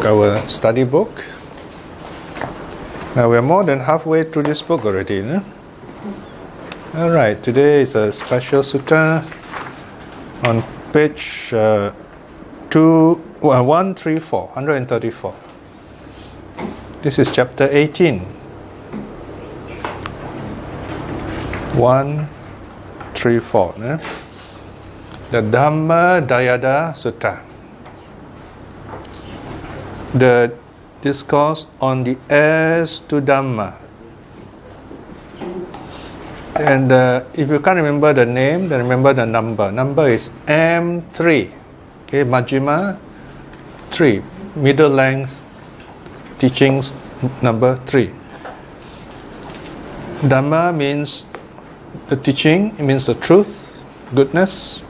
our study book. Now we're more than halfway through this book already. No? All right, today is a special sutta on page 134. This is chapter 18. 134. No? The Dhamma Dayada Sutta. The discourse on the heirs to Dhamma. And if you can't remember the name, then remember the number. Number is M3. Okay, Majjhima 3. Middle length teachings number 3. Dhamma means the teaching, it means the truth, goodness.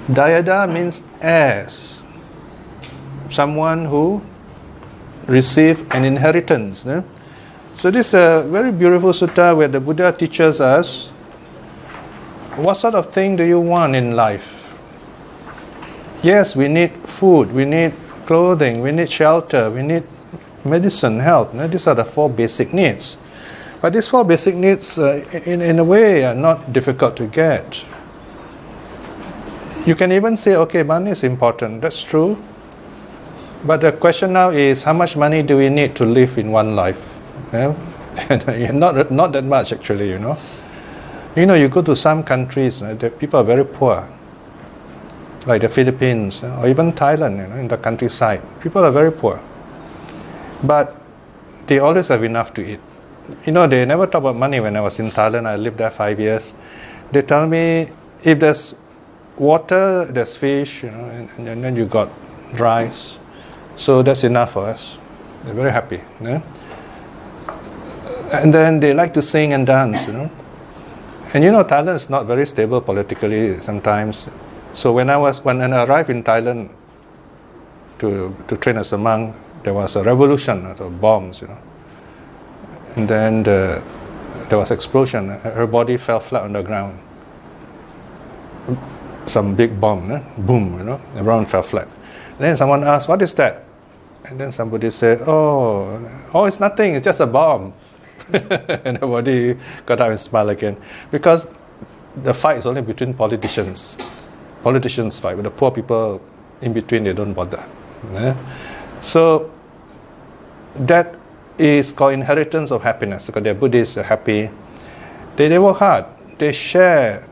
Dayada means heirs. Someone who receive an inheritance. No? So this is a very beautiful sutta where the Buddha teaches us what sort of thing do you want in life. Yes, we need food, we need clothing, we need shelter, we need medicine, health. No? These are the 4 basic needs. But these 4 basic needs in a way are not difficult to get. You can even say, okay, money is important, that's true. But the question now is, how much money do we need to live in one life? Yeah? not that much, actually, you know. You go to some countries, the people are very poor, like the Philippines or even Thailand, in the countryside. People are very poor. But they always have enough to eat. They never talk about money. When I was in Thailand, I lived there 5 years. They tell me, if there's water, there's fish, and then you got rice. So that's enough for us. They're very happy. Yeah? And then they like to sing and dance. And Thailand is not very stable politically sometimes. So when I arrived in Thailand to train as a monk, there was a revolution of bombs. And then there was explosion. Her body fell flat on the ground. Some big bomb, boom, everyone fell flat. And then someone asked, "What is that?" And then somebody said, oh, it's nothing, it's just a bomb. And the body got up and smiled again. Because the fight is only between politicians. Politicians fight, but the poor people in between, they don't bother. Yeah? So that is called inheritance of happiness. Because they're Buddhists, they're happy. They work hard. They share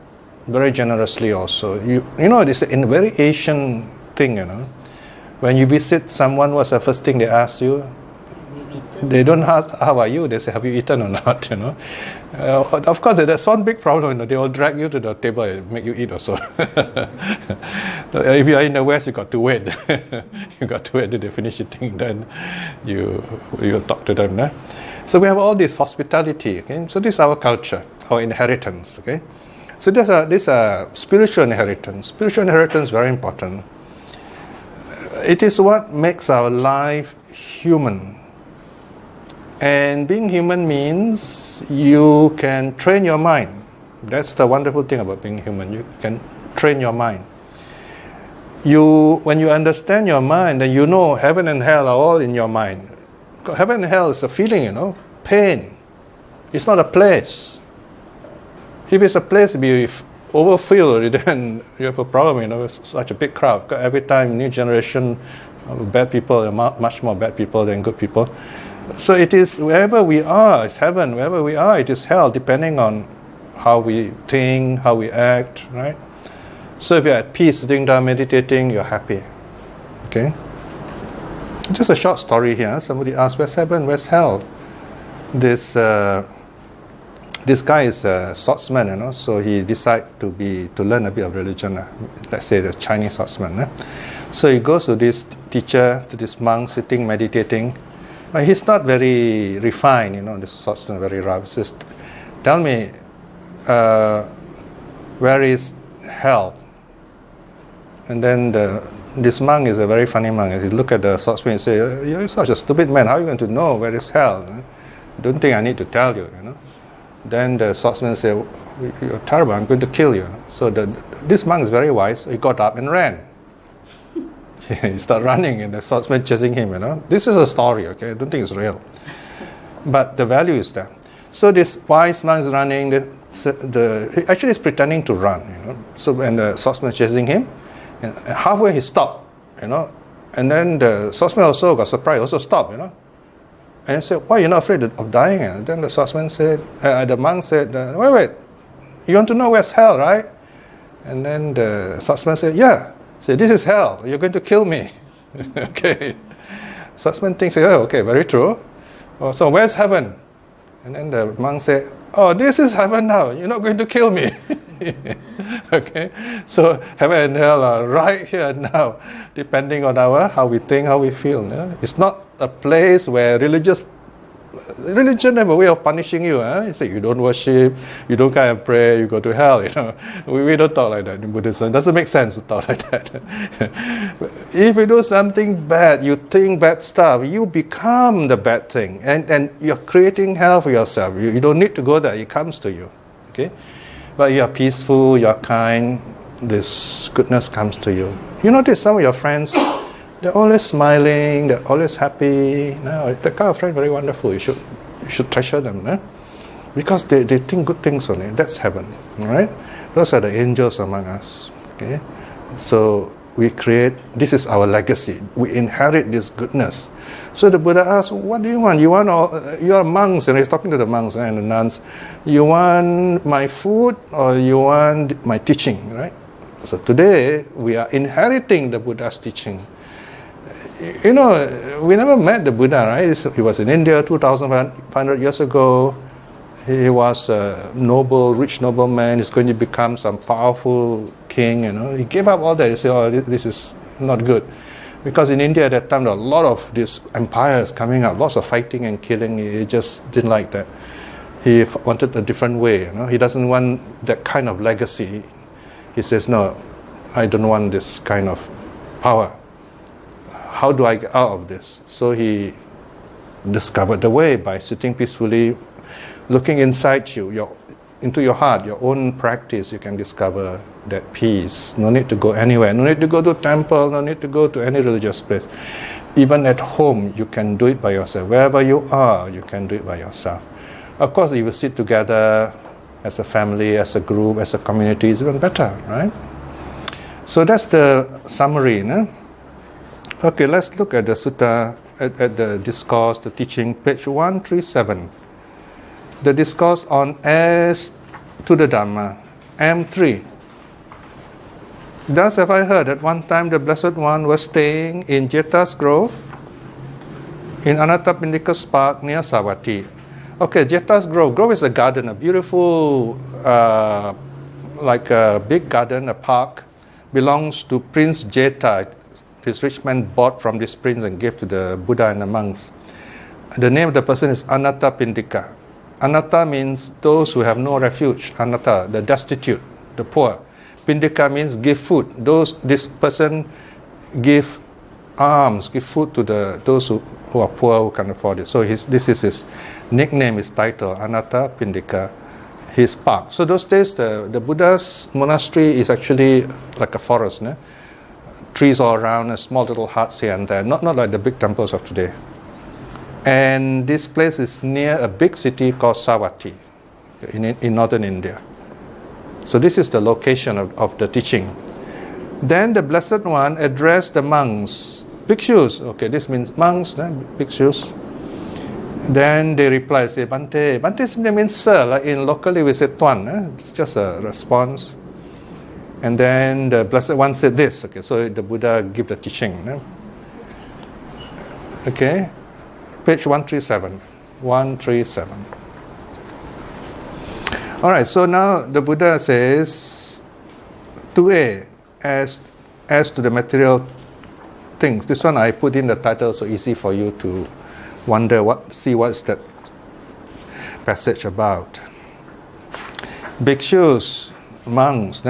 very generously also. This is a very Asian thing, When you visit someone, what's the first thing they ask you? They don't ask, how are you? They say, have you eaten or not? Of course, there's one big problem. They will drag you to the table and make you eat also. If you are in the West, you got to wait. You got to wait till they finish eating, then you talk to them. So we have all this hospitality. Okay? So this is our culture, our inheritance. Okay? So this is a spiritual inheritance. Spiritual inheritance is very important. It is what makes our life human. And being human means you can train your mind. That's the wonderful thing about being human. You can train your mind. When you understand your mind, then heaven and hell are all in your mind. Heaven and hell is a feeling, pain. It's not a place. If it's a place to be overfilled, then you have a problem, it's such a big crowd. Every time, new generation of bad people, there are much more bad people than good people. So it is, wherever we are, it's heaven. Wherever we are, it is hell, depending on how we think, how we act, right? So if you're at peace, sitting down, meditating, you're happy. Okay? Just a short story here. Somebody asked, where's heaven, where's hell? This guy is a swordsman, so he decided to learn a bit of religion. Let's say the Chinese swordsman. So he goes to this teacher, to this monk, sitting, meditating. But he's not very refined, this swordsman, very rough. He says, tell me, where is hell? And then this monk is a very funny monk. He look at the swordsman and say, you're such a stupid man. How are you going to know where is hell? Don't think I need to tell you, Then the swordsman said, you're terrible, I'm going to kill you. So this monk is very wise. He got up and ran. He started running and the swordsman chasing him, This is a story, okay? I don't think it's real. But the value is there. So this wise man is running, he actually is pretending to run, So when the swordsman is chasing him, and halfway he stopped, And then the swordsman also got surprised, also stopped, And he said, why are you not afraid of dying? And then the swordsman said, the monk said, wait, you want to know where's hell, right? And then the swordsman said, yeah. Say, this is hell, you're going to kill me. Okay. Swordsman thinks, oh, okay, very true. Oh, so where's heaven? And then the monk said, oh, this is heaven now, you're not going to kill me. Okay, so heaven and hell are right here now, depending on how we think, how we feel. It's not a place where religion have a way of punishing you. You say you don't worship, you don't come and pray, you go to hell. We don't talk like that in Buddhism. It doesn't make sense to talk like that. If you do something bad, you think bad stuff, you become the bad thing, and you're creating hell for yourself. You don't need to go there; it comes to you. Okay, but you are peaceful, you are kind. This goodness comes to you. You notice some of your friends. They're always smiling, they're always happy. No, the kind of friend very wonderful. You should treasure them, because they think good things only. That's heaven, right? Those are the angels among us. Okay, so we create. This is our legacy. We inherit this goodness. So the Buddha asked, "What do you want? You are monks," and he's talking to the monks and the nuns. You want my food or you want my teaching, right? So today we are inheriting the Buddha's teaching. We never met the Buddha, right? He was in India 2,500 years ago. He was a rich nobleman. He's going to become some powerful king, He gave up all that. He said, oh, this is not good. Because in India at that time, there were a lot of these empires coming up, lots of fighting and killing. He just didn't like that. He wanted a different way, He doesn't want that kind of legacy. He says, no, I don't want this kind of power. How do I get out of this? So he discovered the way by sitting peacefully, looking inside you, into your heart, your own practice. You can discover that peace. No need to go anywhere. No need to go to temple. No need to go to any religious place. Even at home, you can do it by yourself. Wherever you are, you can do it by yourself. Of course, if you sit together as a family, as a group, as a community, it's even better, right? So that's the summary, Okay, let's look at the sutta, at the discourse, the teaching, page 137. The discourse on as to the Dhamma, M3. Thus have I heard that one time the Blessed One was staying in Jeta's Grove, in Anathapindika's park near Savatthi. Okay, Jeta's Grove. Grove is a garden, a beautiful, like a big garden, a park, belongs to Prince Jeta. This rich man bought from this prince and gave to the Buddha and the monks. The name of the person is Anathapindika. Anatta means those who have no refuge. Anatta, the destitute, the poor. Pindika means give food. This person give alms, give food to those who are poor, who can afford it. So this is his nickname, his title, Anathapindika, his park. So those days, the Buddha's monastery is actually like a forest, trees all around, and small little huts here and there, not like the big temples of today. And this place is near a big city called Savatthi in northern India. So this is the location of the teaching. Then the Blessed One addressed the monks, bhikshus. Okay, this means monks, bhikshus. Then they reply, say, Bante. Bante simply means sir. Like in locally we say tuan. It's just a response. And then the Blessed One said this. Okay, so the Buddha give the teaching. Okay, page 137. 137. All right, so now the Buddha says, 2a, as to the material things. This one I put in the title so easy for you to wonder, see what's that passage about. Bhikshus, monks,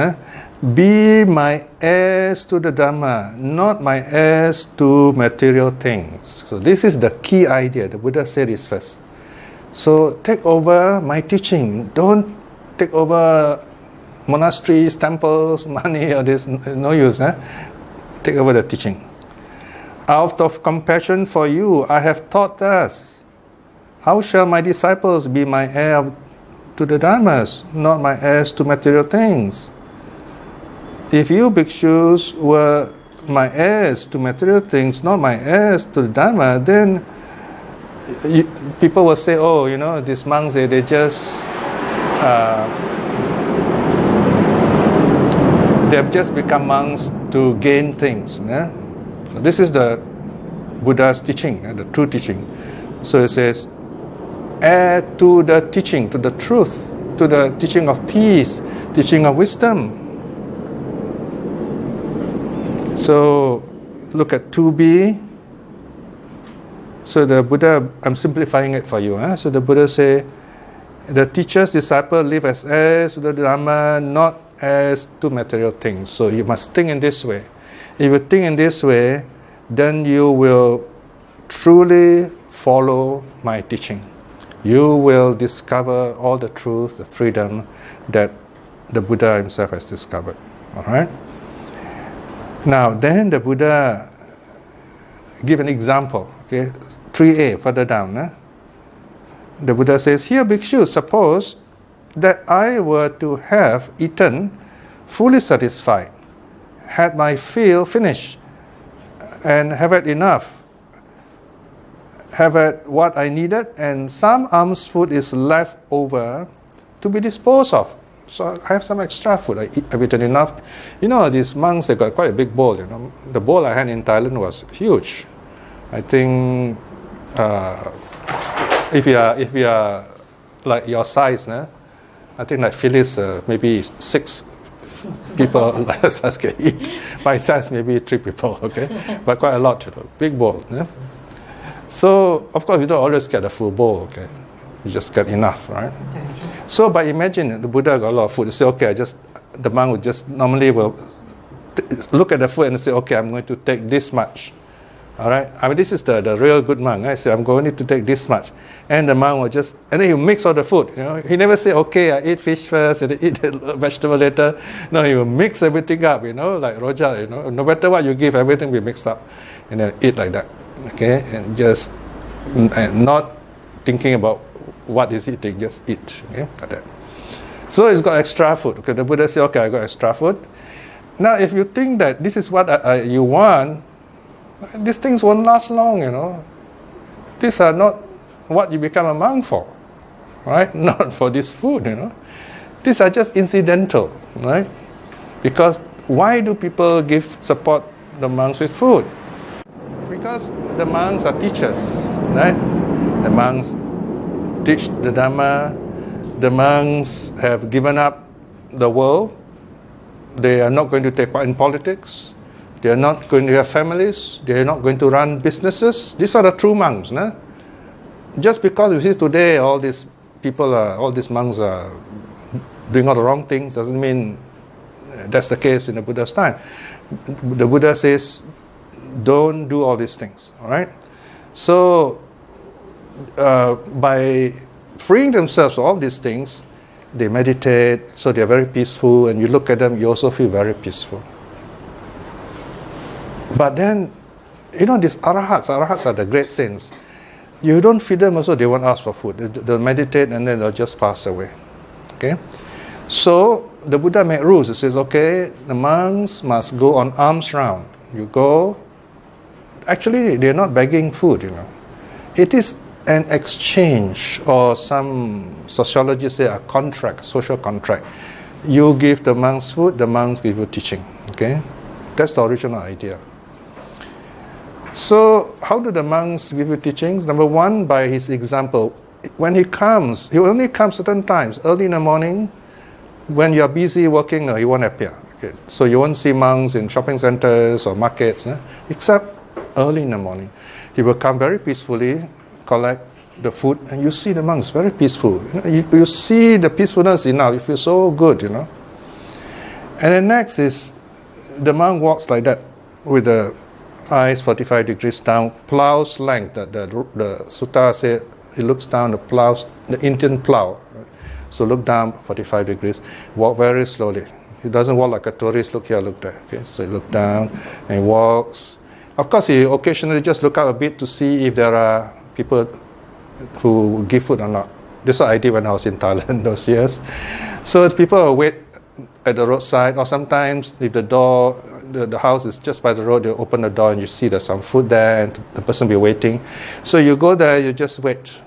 be my heirs to the Dhamma, not my heirs to material things. So this is the key idea. The Buddha said this first. So take over my teaching. Don't take over monasteries, temples, money, or this, no use. Take over the teaching. Out of compassion for you, I have taught thus. How shall my disciples be my heir to the Dhammas, not my heirs to material things? If you bhikshus were my heirs to material things, not my heirs to the Dhamma, then people will say, oh, these monks, they just they've just become monks to gain things. So this is the Buddha's teaching, the true teaching. So it says, heir to the teaching, to the truth, to the teaching of peace, teaching of wisdom. So look at 2b. So the Buddha, I'm simplifying it for you. So the Buddha say, the teacher's disciple live as heirs to the Dhamma, not as to material things. So you must think in this way. If you think in this way, then you will truly follow my teaching. You will discover all the truth, the freedom that the Buddha himself has discovered. All right? Now, then the Buddha give an example. Okay, 3a, further down. The Buddha says, here, bhikshu, suppose that I were to have eaten, fully satisfied, had my fill finished, and have had enough, have had what I needed, and some alms food is left over to be disposed of. So I have some extra food. I've eaten enough. These monks, they got quite a big bowl. The bowl I had in Thailand was huge. I think if you are like your size, I think like Phyllis, maybe 6 people like size can eat. My size maybe 3 people, okay, but quite a lot, big bowl. So of course we don't always get a full bowl, okay. You just get enough, right? So but imagine the Buddha got a lot of food. You say, okay, the monk would just normally will look at the food and say, okay, I'm going to take this much. All right? I mean, this is the real good monk. I say, I'm going to take this much. And the monk will and then he'll mix all the food. He never say, okay, I eat fish first and eat vegetable later. No, he will mix everything up, like Roja, no matter what you give, everything will be mixed up. And then eat like that. Okay? And just not thinking about what is eating, just eat. Okay? Like that. So he's got extra food. Okay, the Buddha said, okay, I got extra food. Now, if you think that this is what you want, these things won't last long, These are not what you become a monk for, right? Not for this food, These are just incidental, right? Because why do people support the monks with food? Because the monks are teachers, right? The monks teach the Dhamma. The monks have given up the world. They are not going to take part in politics. They are not going to have families. They are not going to run businesses. These are the true monks. Just because you see today all these monks are doing all the wrong things doesn't mean that's the case in the Buddha's time. The Buddha says, don't do all these things. All right? So, by freeing themselves of all these things, they meditate, so they are very peaceful, and you look at them, you also feel very peaceful. But then, these arahats are the great saints. You don't feed them also, they won't ask for food. They'll meditate and then they'll just pass away. Okay? So, the Buddha made rules. He says, okay, the monks must go on alms round. You go. Actually, they're not begging food, It is an exchange, or some sociologists say a contract, social contract. You give the monks food, the monks give you teaching. Okay? That's the original idea. So, how do the monks give you teachings? Number one, by his example. When he comes, he will only come certain times. Early in the morning, when you are busy working, he won't appear. Okay? So you won't see monks in shopping centers or markets, except early in the morning. He will come very peacefully, collect the food, and you see the monks very peaceful. You see the peacefulness enough. You feel so good, And then next is the monk walks like that with the eyes 45 degrees down, plow's length. The sutta says he looks down the Indian plow. So look down 45 degrees, walk very slowly. He doesn't walk like a tourist, look here, look there. Okay? So he look down and he walks, Of course, he occasionally just look out a bit to see if there are people who give food or not. This is what I did when I was in Thailand those years. So people will wait at the roadside, or sometimes if the house is just by the road, you open the door and you see there's some food there and the person be waiting. So you go there, you just wait.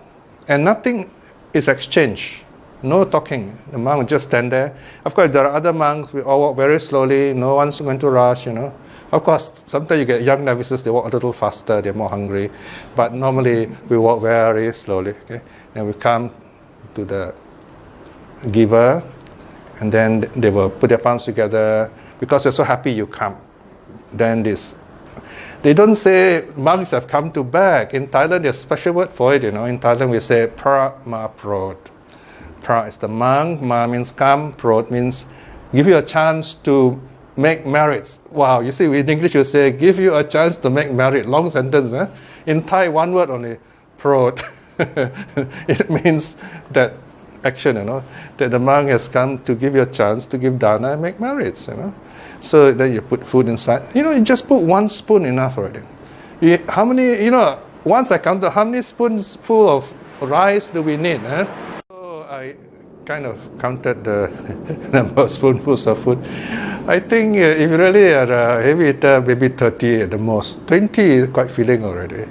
And nothing is exchanged. No talking. The monk will just stand there. Of course, there are other monks, we all walk very slowly. No one's going to rush, Of course, sometimes you get young novices, they walk a little faster, they're more hungry. But normally, we walk very slowly. Okay? And we come to the giver, and then they will put their palms together. Because they're so happy you come. Then they don't say, monks have come to beg. In Thailand, there's a special word for it, In Thailand, we say, pra ma prod. Pra is the monk, ma means come, prod means give you a chance to make merits. Wow, you see, in English you say, give you a chance to make merit. Long sentence, eh? In Thai, one word only, prod. It means that action, that the monk has come to give you a chance to give dana and make merits, So then you put food inside. You just put one spoon enough already. How many, once I counted, how many spoons full of rice do we need? So I kind of counted the number of spoonfuls of food. I think if you really are a heavy eater, maybe 30 at the most. 20 is quite filling already.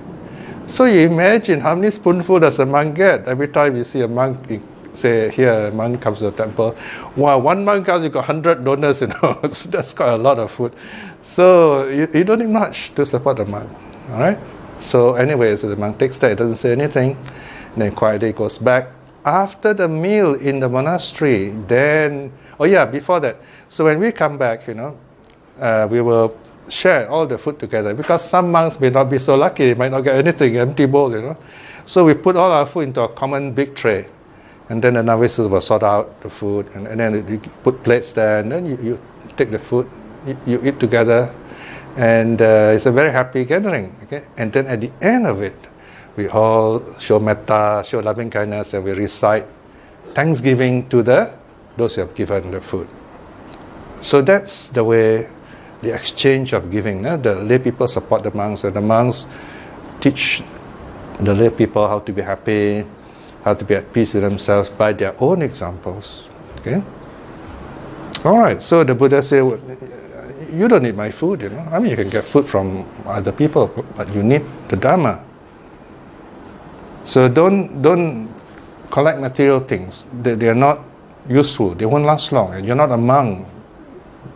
So you imagine how many spoonfuls does a monk get? Every time you see a monk, say here, a monk comes to the temple. Wow, one monk comes, you got 100 donors, So that's quite a lot of food. So you don't need much to support the monk. All right? So anyway, so the monk takes that, doesn't say anything, then quietly goes back. After the meal in the monastery, then, before that. So when we come back, we will share all the food together, because some monks may not be so lucky, might not get anything, empty bowl, So we put all our food into a common big tray. And then the novices will sort out the food, and then you put plates there, and then you take the food, you eat together, and it's a very happy gathering. Okay, and then at the end of it, we all show metta, show loving kindness, and we recite thanksgiving to those who have given the food. So that's the way, the exchange of giving. The lay people support the monks, and the monks teach the lay people how to be happy, how to be at peace with themselves by their own examples. Okay? All right, so the Buddha said, you don't need my food, I mean, you can get food from other people, but you need the Dhamma. So don't collect material things. They are not useful. They won't last long. And you're not a monk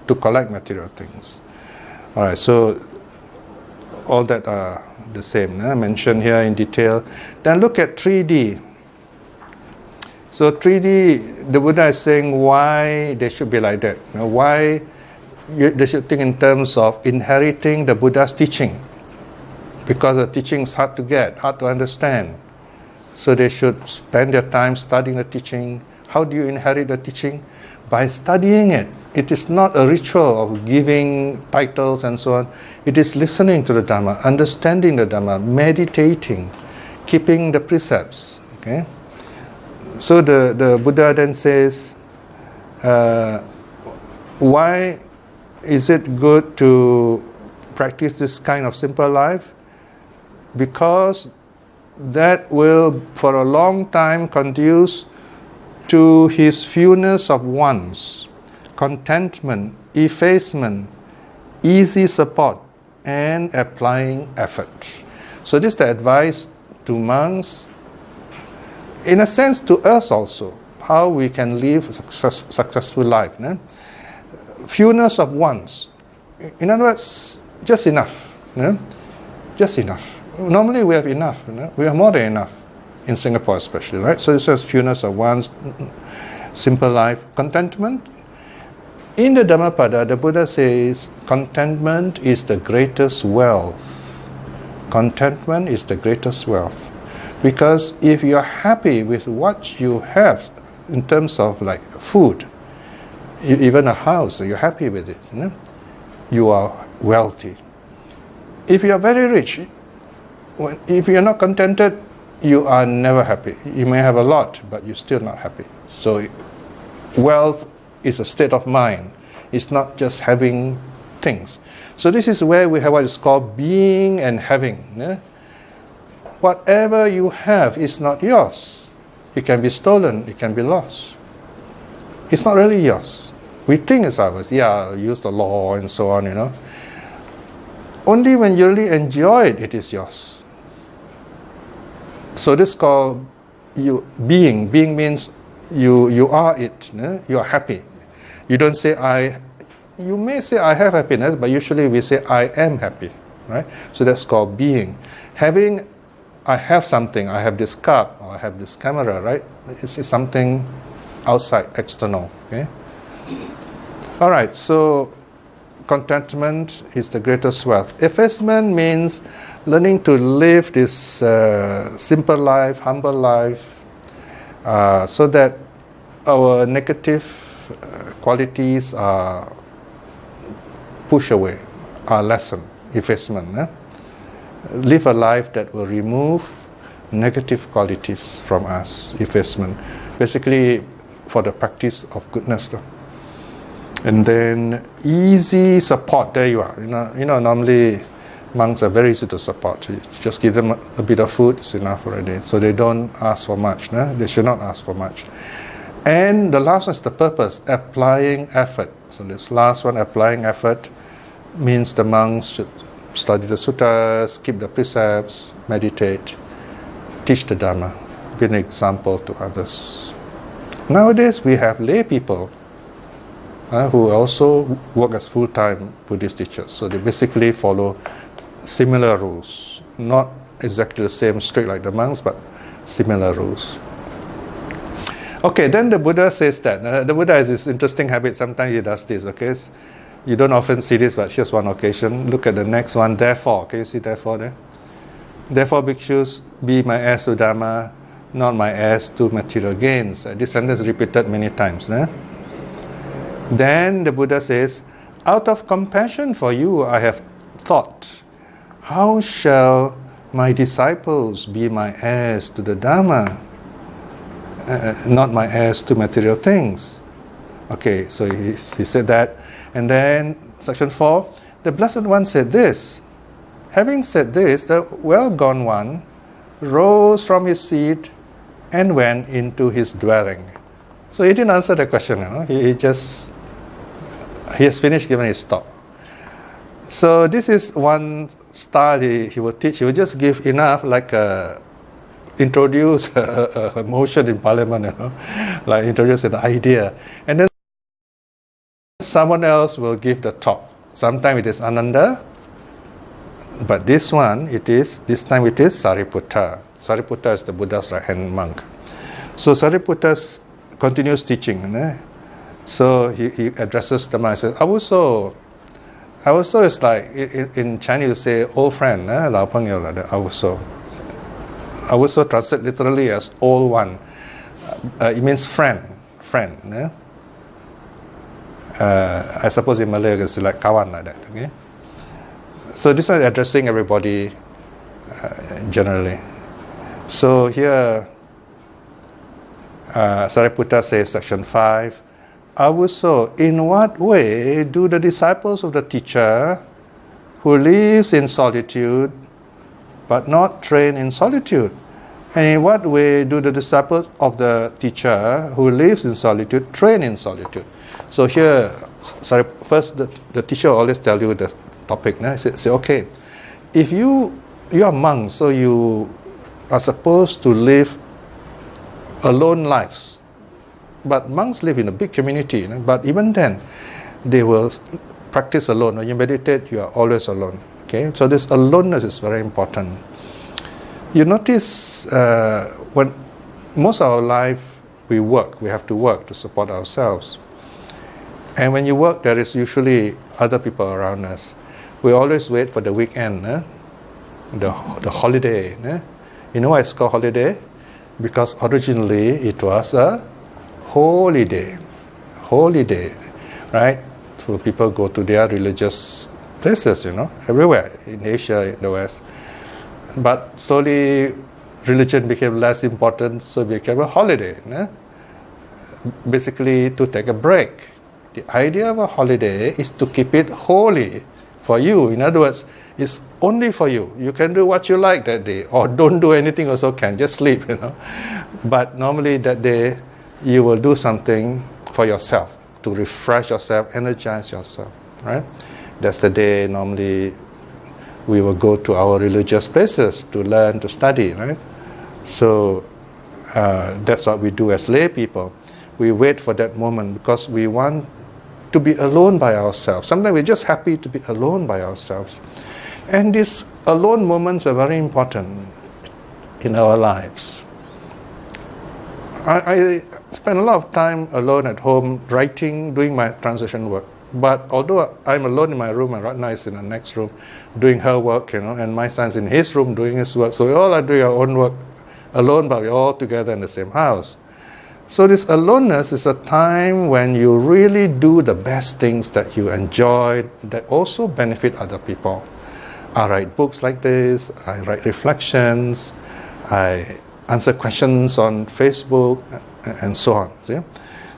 to collect material things. All right, so all that are the same, mentioned here in detail. Then look at 3D. So 3D, the Buddha is saying why they should be like that. Why they should think in terms of inheriting the Buddha's teaching. Because the teaching is hard to get, hard to understand. So they should spend their time studying the teaching. How do you inherit the teaching? By studying it. It is not a ritual of giving titles and so on. It is listening to the Dhamma, understanding the Dhamma, meditating, keeping the precepts. Okay? So the Buddha then says, why is it good to practice this kind of simple life? Because that will, for a long time, conduce to his fewness of wants, contentment, effacement, easy support, and applying effort. So this is the advice to monks, in a sense to us also, how we can live a successful life. Fewness of wants. In other words, just enough. Just enough. Normally we have enough. We have more than enough. In Singapore especially, right? So it says fewness of wants, simple life, contentment. In the Dhammapada, the Buddha says contentment is the greatest wealth. Contentment is the greatest wealth. Because if you are happy with what you have in terms of like food, even a house, you're happy with it, you are wealthy. If you are very rich, if you are not contented, you are never happy. You may have a lot, but you're still not happy. So wealth is a state of mind. It's not just having things. So this is where we have what is called being and having. Whatever you have is not yours. It can be stolen, it can be lost. It's not really yours. We think it's ours. Yeah, use the law and so on, Only when you really enjoy it, it is yours. So this is called being. Being means you are it. You are happy. You don't say you may say I have happiness, but usually we say I am happy, right? So that's called being. Having, I have something, I have this cup, or I have this camera, right? It's something outside, external, okay? All right, so contentment is the greatest wealth. Effacement means learning to live this simple life, humble life, so that our negative qualities are pushed away, are lessened. Effacement. Live a life that will remove negative qualities from us. Effacement. Basically, for the practice of goodness. And then easy support. There you are. Normally monks are very easy to support. You just give them a bit of food, it's enough already. So they don't ask for much. They should not ask for much. And the last one is the purpose, applying effort. So this last one, applying effort, means the monks should study the suttas, keep the precepts, meditate, teach the Dhamma, be an example to others. Nowadays we have lay people who also work as full-time Buddhist teachers. So they basically follow similar rules, not exactly the same strict like the monks, but similar rules. Okay, then the Buddha says that. The Buddha has this interesting habit, sometimes he does this, okay? You don't often see this, but here's one occasion. Look at the next one, therefore. Can you see therefore there? Therefore, bhikshus, be my heirs to Dhamma, not my heirs to material gains. This sentence is repeated many times. Then the Buddha says, out of compassion for you, I have thought, how shall my disciples be my heirs to the Dhamma, not my heirs to material things? Okay, so he said that. And then, section 4, the Blessed One said this. Having said this, the well-gone one rose from his seat and went into his dwelling. So he didn't answer the question. He has finished giving his talk. So this is one style he would teach. He would just give enough, like introduce a motion in parliament, like introduce an idea. And then someone else will give the talk. Sometimes it is Ananda, but this time it is Sariputta. Sariputta is the Buddha's right-hand monk. So Sariputta continues teaching. So he addresses the monk and says, Avuso. Avuso is like, in Chinese you say old friend, Lao Pengyo like that, Avuso. Avuso translated literally as old one. It means friend. I suppose in Malay it's like kawan like that. Okay. So this is addressing everybody generally. So here Sariputta says, section 5, Avuso, in what way do the disciples of the teacher who lives in solitude but not trained in solitude, and in what way do the disciples of the teacher who lives in solitude train in solitude? So here, first the teacher will always tell you the topic. Say, okay, if you are monks, so you are supposed to live alone lives. But monks live in a big community. But even then, they will practice alone. When you meditate, you are always alone. Okay, so this aloneness is very important. You notice when most of our life we have to work to support ourselves. And when you work, there is usually other people around us. We always wait for the weekend, the holiday. You know why it's called holiday? Because originally it was a holy day, right? So people go to their religious places, everywhere, in Asia, in the West. But slowly, religion became less important, so it became a holiday. Basically, to take a break. The idea of a holiday is to keep it holy for you. In other words, it's only for you. You can do what you like that day, or don't do anything also can, just sleep, But normally that day, you will do something for yourself, to refresh yourself, energize yourself, right? That's the day normally we will go to our religious places to learn, to study, right? So that's what we do as lay people. We wait for that moment because we want to be alone by ourselves. Sometimes we're just happy to be alone by ourselves. And these alone moments are very important in our lives. I spend a lot of time alone at home, writing, doing my translation work. But although I'm alone in my room, and Ratna is in the next room doing her work, and my son's in his room doing his work, so we all are doing our own work alone, but we're all together in the same house. So this aloneness is a time when you really do the best things that you enjoy, that also benefit other people. I write books like this, I write reflections, I answer questions on Facebook, and so on. See?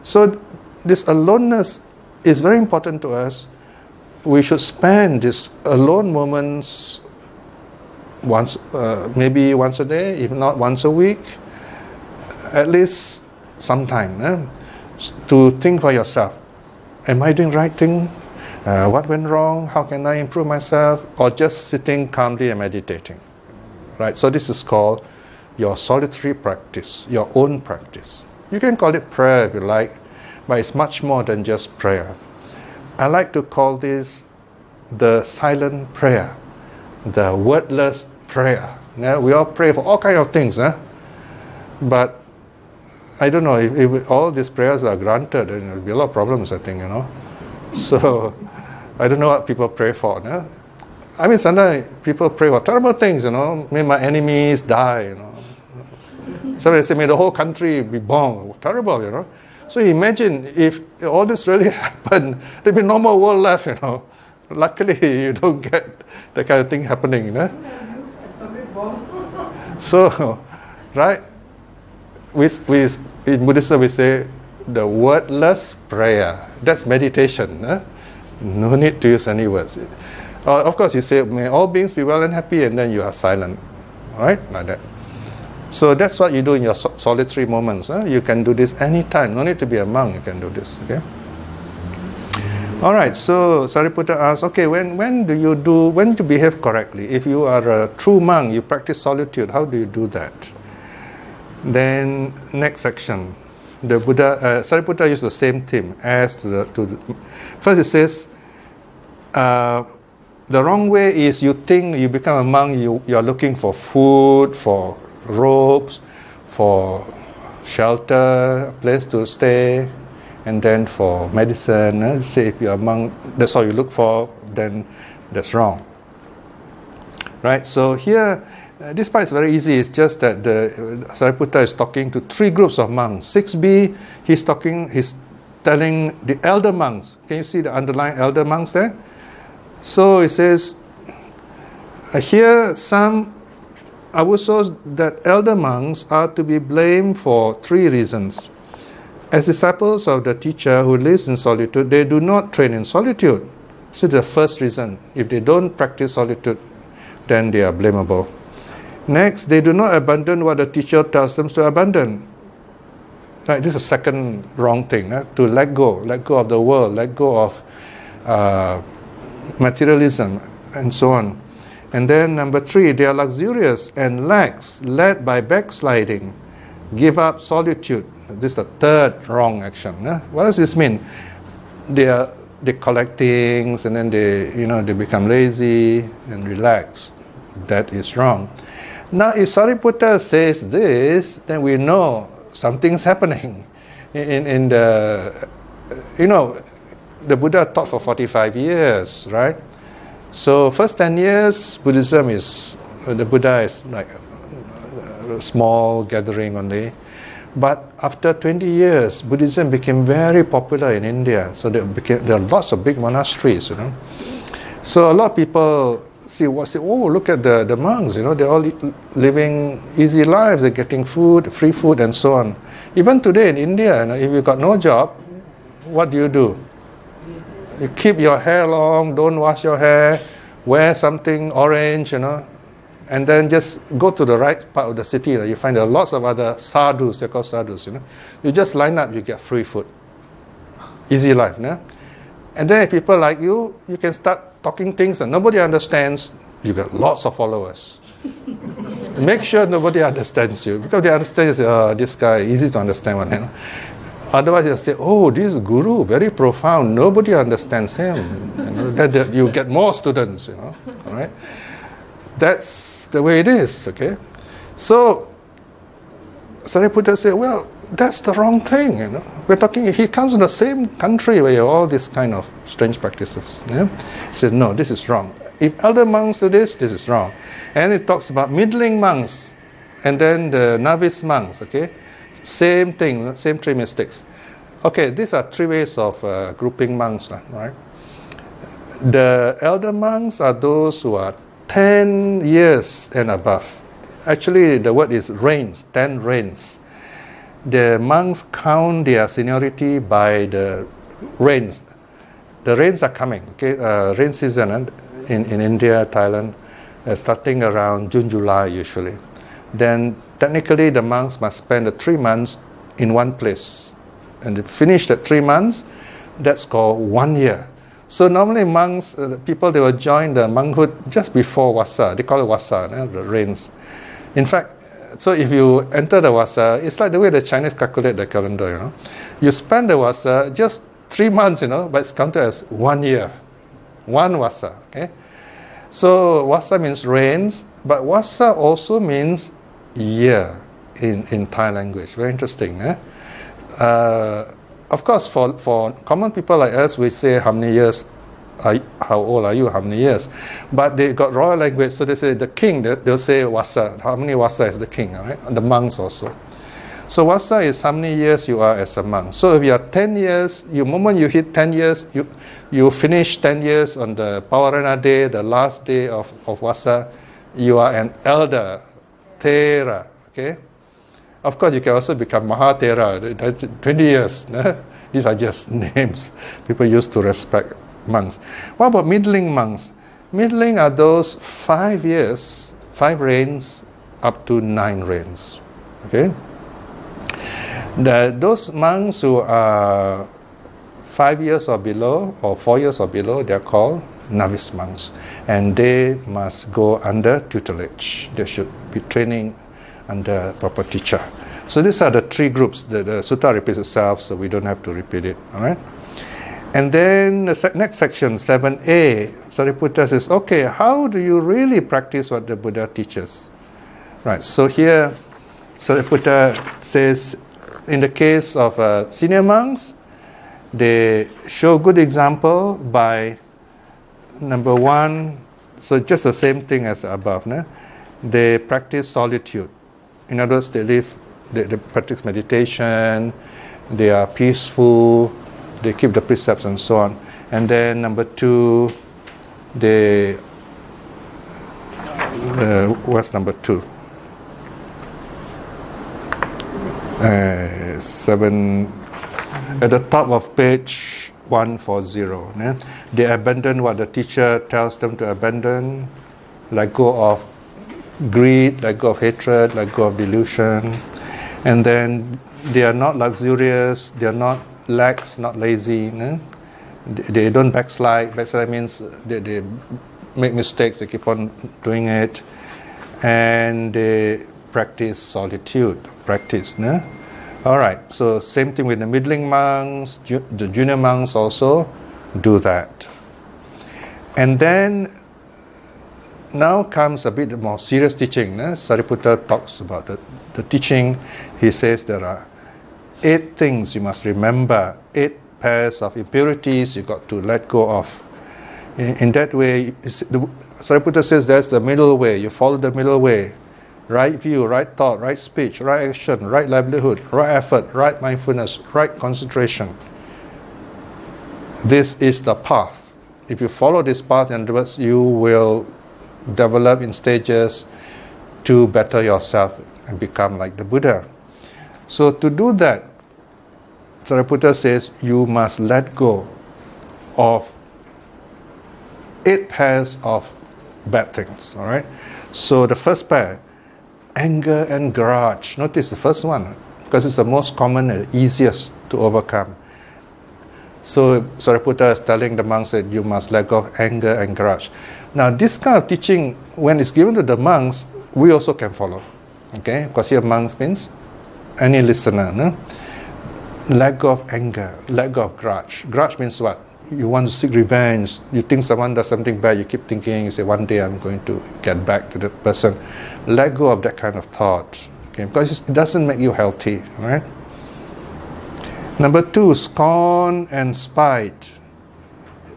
So this aloneness is very important to us. We should spend these alone moments maybe once a day, if not once a week, at least sometime, to think for yourself. Am I doing the right thing? What went wrong? How can I improve myself? Or just sitting calmly and meditating, right? So this is called your solitary practice, your own practice. You can call it prayer if you like, but it's much more than just prayer. I like to call this the silent prayer, the wordless prayer. Now, we all pray for all kinds of things, but I don't know if all these prayers are granted, then there will be a lot of problems, I think, So I don't know what people pray for. I mean, sometimes people pray for terrible things, May my enemies die, So they say, may the whole country be bombed. Terrible, So imagine if all this really happened, there'd be no more world left, Luckily, you don't get that kind of thing happening, So, right? In Buddhism, we say the wordless prayer. That's meditation. No need to use any words. Of course, you say, may all beings be well and happy, and then you are silent. Right? Like that. So that's what you do in your solitary moments. You can do this anytime. No need to be a monk, you can do this. Okay? All right, so Sariputta asks, okay, when do you behave correctly? If you are a true monk, you practice solitude, how do you do that? Then, next section, the Buddha, Sariputta used the same theme as first it says, the wrong way is you think you become a monk, you are looking for food, for robes, for shelter, a place to stay, and then for medicine. Say if you're a monk, that's all you look for, then that's wrong. Right? So here, this part is very easy. It's just that the Sariputta is talking to three groups of monks. 6b, he's telling the elder monks. Can you see the underlying elder monks there? So it says, here some avusos that elder monks are to be blamed for three reasons. As disciples of the teacher who lives in solitude, they do not train in solitude. So the first reason, if they don't practice solitude, then they are blamable. Next, they do not abandon what the teacher tells them to abandon. Right, this is the second wrong thing, to let go of the world, let go of materialism, and so on. And then number 3, they are luxurious and lax, led by backsliding. Give up solitude. This is the third wrong action. What does this mean? They collect things and then they become lazy and relax. That is wrong. Now, if Sariputta says this, then we know something's happening. In the Buddha taught for 45 years, right? So first 10 years, the Buddha is like a small gathering only. But after 20 years, Buddhism became very popular in India. So there are lots of big monasteries, So a lot of people say, oh, look at the monks, they're all living easy lives, they're getting food, free food, and so on. Even today in India, if you've got no job, what do? You keep your hair long, don't wash your hair, wear something orange, and then just go to the right part of the city. You find there are lots of other sadhus, they're called sadhus. You just line up, you get free food. Easy life. And then if people like you, you can start talking things that nobody understands. You get lots of followers. Make sure nobody understands you. Because they understand, you say, this guy, easy to understand one. Otherwise, you'll say, this guru, very profound. Nobody understands him. Then you get more students, All right? That's the way it is, okay? So, Sariputta said, that's the wrong thing, We're talking, he comes from the same country where you have all these kind of strange practices. He says, no, this is wrong. If elder monks do this is wrong. And it talks about middling monks and then the novice monks, okay? Same thing, same three mistakes. Okay, these are three ways of grouping monks, right? The elder monks are those who are 10 years and above. Actually, the word is reigns, 10 reigns. The monks count their seniority by the rains. The rains are coming, okay? Rain season in India, Thailand, starting around June, July usually. Then technically the monks must spend the 3 months in one place. And they finish the 3 months, that's called 1 year. So normally monks, people, they will join the monkhood just before Vasa. They call it Vasa, the rains. In fact, so if you enter the Vasa, it's like the way the Chinese calculate the calendar, You spend the Vasa just 3 months, but it's counted as 1 year. One Vasa, okay? So Vasa means rains, but Vasa also means year in Thai language. Very interesting, Of course, for common people like us, we say how many years, how old are you, how many years? But they got royal language, so they say the king, they'll say Vasa. How many Vasa is the king, right? And the monks also. So Vasa is how many years you are as a monk. So if you are 10 years, the moment you hit 10 years, you finish 10 years on the Pawarana day, the last day of Vasa, you are an elder, Thera, okay? Of course, you can also become Mahathera, that's 20 years. These are just names people use to respect monks. What about middling monks? Middling are those 5 years, 5 reigns, up to 9 reigns, okay? Those monks who are 5 years or below, or 4 years or below, they are called novice monks. And they must go under tutelage. They should be training under a proper teacher. So these are the 3 groups. The sutta repeats itself, so we don't have to repeat it. All right? And then the next section, 7a, Sariputta says, okay, how do you really practice what the Buddha teaches? Right, so here Sariputta says, in the case of senior monks, they show good example by, number 1, so just the same thing as above. They practice solitude. In other words, they practice meditation, they are peaceful, they keep the precepts and so on. And then number 2, they, what's number 2? 7, at the top of page 140. They abandon what the teacher tells them to abandon, let go of greed, let go of hatred, let go of delusion. And then they are not luxurious, they are not lax, not lazy. They don't backslide. Backslide means they make mistakes, they keep on doing it. And they practice solitude. All right, so same thing with the middling monks, the junior monks also do that. And then now comes a bit more serious teaching. Sariputta talks about the teaching. He says there are 8 things you must remember, 8 pairs of impurities you got to let go of. In that way, Sariputta says that's the middle way. You follow the middle way. Right view, right thought, right speech, right action, right livelihood, right effort, right mindfulness, right concentration. This is the path. If you follow this path, in other words, you will develop in stages to better yourself and become like the Buddha. So to do that, Sariputta says you must let go of 8 pairs of bad things. All right. So the first pair, anger and grudge. Notice the first one, because it's the most common and easiest to overcome. So Sariputta is telling the monks that you must let go of anger and grudge. Now, this kind of teaching, when it's given to the monks, we also can follow. Okay, because here monks means any listener. No? Let go of anger, let go of grudge. Grudge means what? You want to seek revenge. You think someone does something bad, you keep thinking, you say, one day I'm going to get back to that person. Let go of that kind of thought. Okay, because it doesn't make you healthy. Right? Number 2, scorn and spite.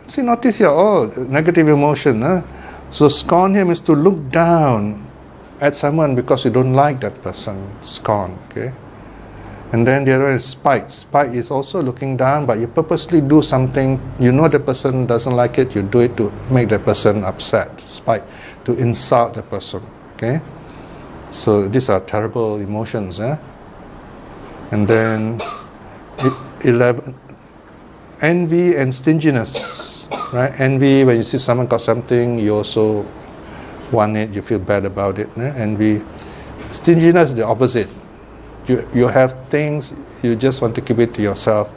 See, notice here, negative emotion. Huh? So scorn here means to look down at someone because you don't like that person. Scorn, okay? And then the other one is spite. Spite is also looking down, but you purposely do something, you know the person doesn't like it, you do it to make the person upset. Spite, to insult the person, okay? So these are terrible emotions, eh? And then 11, envy and stinginess, right? Envy, when you see someone got something, you also want it, you feel bad about it. Envy. Stinginess is the opposite. You have things, you just want to keep it to yourself.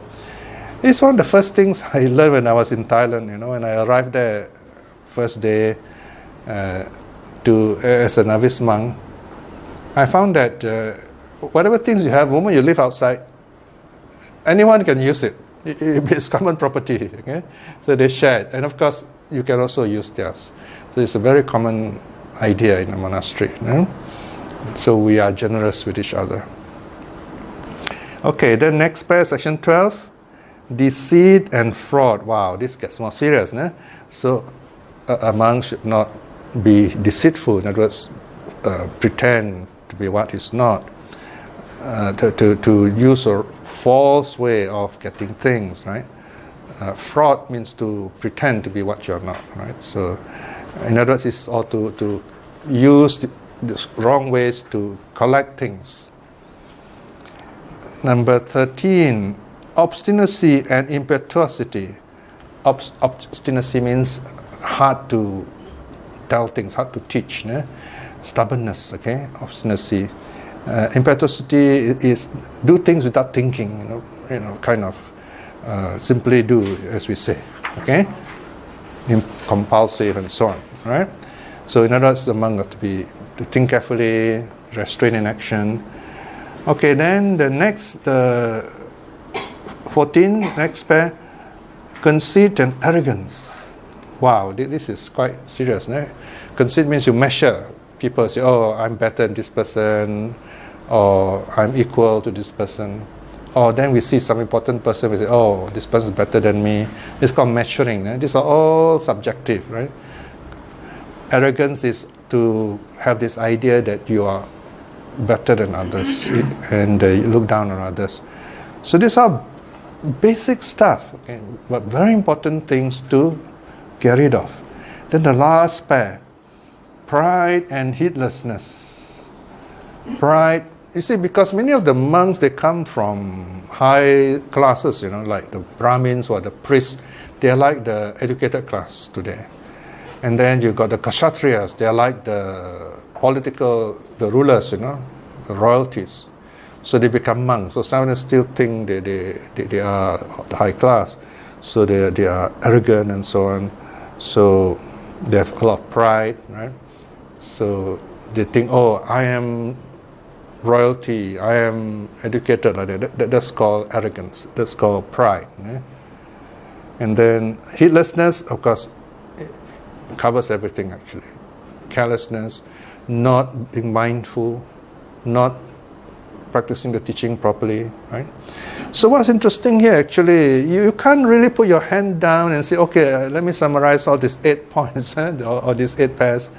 It's one of the first things I learned when I was in Thailand. When I arrived there, first day as a novice monk, I found that whatever things you have, the moment you live outside, anyone can use it. It's common property. Okay? So they share it. And of course, you can also use theirs. So it's a very common idea in a monastery. So we are generous with each other. Okay, then next pair, section 12, deceit and fraud. Wow, this gets more serious. So a monk should not be deceitful, in other words, pretend to be what he's not, to use a false way of getting things, right? Fraud means to pretend to be what you're not, right? So in other words, it's all to use the wrong ways to collect things. Number 13, obstinacy and impetuosity. Obstinacy means hard to tell things, hard to teach. Stubbornness, okay? Obstinacy. Impetuosity is do things without thinking, kind of simply do, as we say, okay? Compulsive and so on, right? So in other words, the monk got to think carefully, restrain in action. Okay, then the next 14, next pair, conceit and arrogance. Wow, this is quite serious. Conceit means you measure. People say, I'm better than this person, or I'm equal to this person. Or then we see some important person, we say, this person is better than me. It's called measuring. These are all subjective, right? Arrogance is to have this idea that you are better than others and you look down on others. So these are basic stuff, okay, but very important things to get rid of. Then the last pair, pride and heedlessness. Pride, you see, because many of the monks, they come from high classes, like the Brahmins or the priests. They are like the educated class today. And then you got the Kshatriyas, they are like the rulers, the royalties. So they become monks. So some still think they are of the high class. So they are arrogant and so on. So they have a lot of pride, right? So they think, I am royalty, I am educated. That's called arrogance. That's called pride. And then heedlessness, of course, covers everything actually. Carelessness, not being mindful, not practicing the teaching properly, right? So what's interesting here actually, you can't really put your hand down and say, okay, let me summarize all these 8 points or these 8 pairs.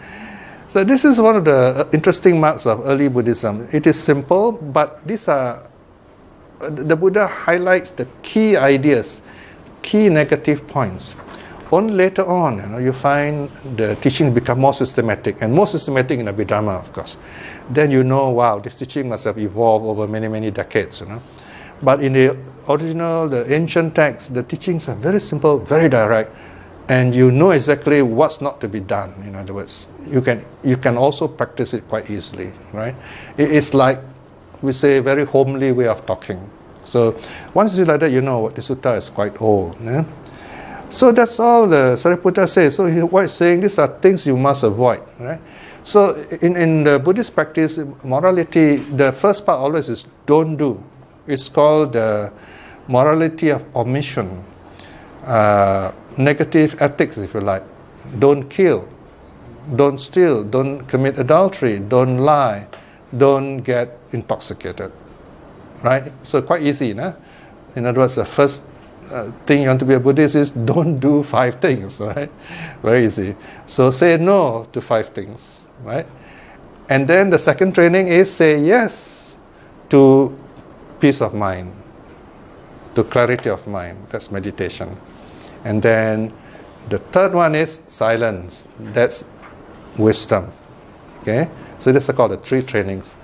So this is one of the interesting marks of early Buddhism. It is simple, but the Buddha highlights the key ideas, key negative points. Only later on, you find the teaching become more systematic, and more systematic in Abhidhamma, of course. Then wow, this teaching must have evolved over many, many decades, But in the original, the ancient text, the teachings are very simple, very direct, and you know exactly what's not to be done. In other words, you can also practice it quite easily, right? It's like we say a very homely way of talking. So once you like that, you know what the sutta is quite old. Yeah? So that's all the Sariputta says. So what he's saying, these are things you must avoid, right? So in the Buddhist practice, morality, the first part always is don't do. It's called the morality of omission, negative ethics, if you like. Don't kill, don't steal, don't commit adultery, don't lie, don't get intoxicated, right? So quite easy, no? In other words, the first thing you want to be a Buddhist is don't do 5 things, right? Very easy. So say no to 5 things, right? And then the second training is say yes to peace of mind, to clarity of mind. That's meditation. And then the third one is silence. That's wisdom. Okay? So these are called the 3 trainings.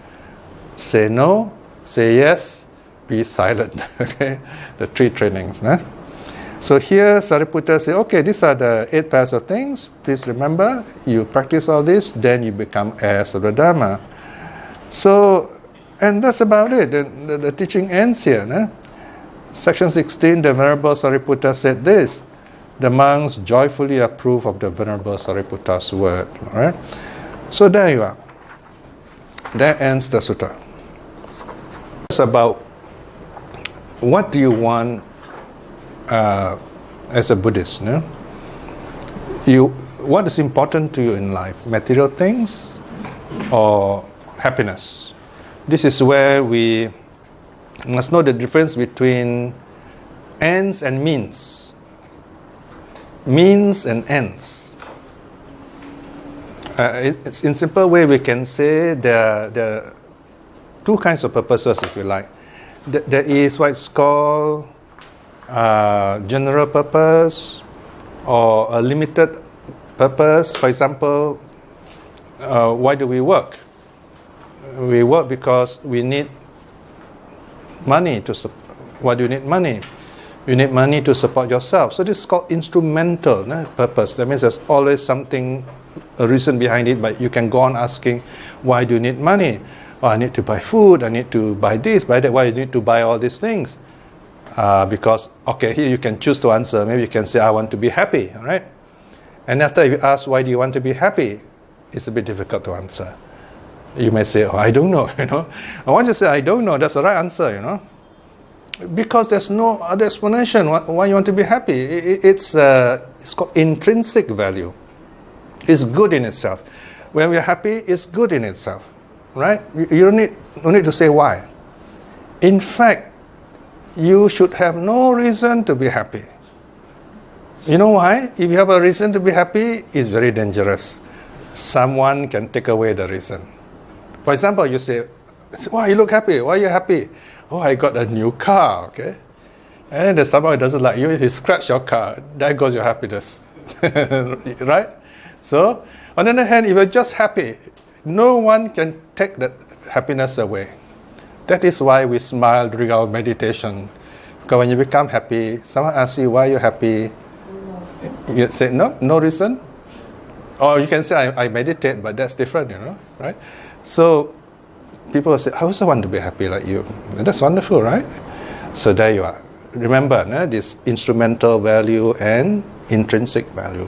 Say no, say yes, be silent. Okay? The 3 trainings. Nah? So here Sariputta says, okay, these are the 8 pairs of things. Please remember, you practice all this, then you become heirs of the Dharma. So, and that's about it. The teaching ends here. Nah? Section 16, the Venerable Sariputta said this: the monks joyfully approve of the Venerable Sariputta's word. All right? So there you are. That ends the sutta. It's about what do you want as a Buddhist. No? What is important to you in life? Material things or happiness? This is where we must know the difference between ends and means. Means and ends. It's in simple way we can say there are 2 kinds of purposes, if you like. There is what's called general purpose or a limited purpose. For example, why do we work? We work because we need money to support. Why do you need money? You need money to support yourself. So this is called instrumental purpose. That means there's always something, a reason behind it, but you can go on asking, why do you need money? Oh, I need to buy food, I need to buy this, buy that. Why do you need to buy all these things? Because, okay, here you can choose to answer. Maybe you can say, I want to be happy, all right? And after you ask, why do you want to be happy? It's a bit difficult to answer. You may say, oh, I don't know, you know. And once you say, I don't know, that's the right answer, you know. Because there's no other explanation why you want to be happy. It's called intrinsic value. It's good in itself. When we're happy, it's good in itself, right? You don't need to say why. In fact, you should have no reason to be happy. You know why? If you have a reason to be happy, it's very dangerous. Someone can take away the reason. For example, you say, why you look happy? Why are you happy? Oh, I got a new car, okay? And there's someone who doesn't like you, he scratched your car. There goes your happiness, right? So, on the other hand, if you're just happy, no one can take that happiness away. That is why we smile during our meditation. Because when you become happy, someone asks you, why are you happy? You say, no reason. Or you can say, I meditate, but that's different, you know, right? So, people will say, I also want to be happy like you. And that's wonderful, right? So there you are. Remember, this instrumental value and intrinsic value.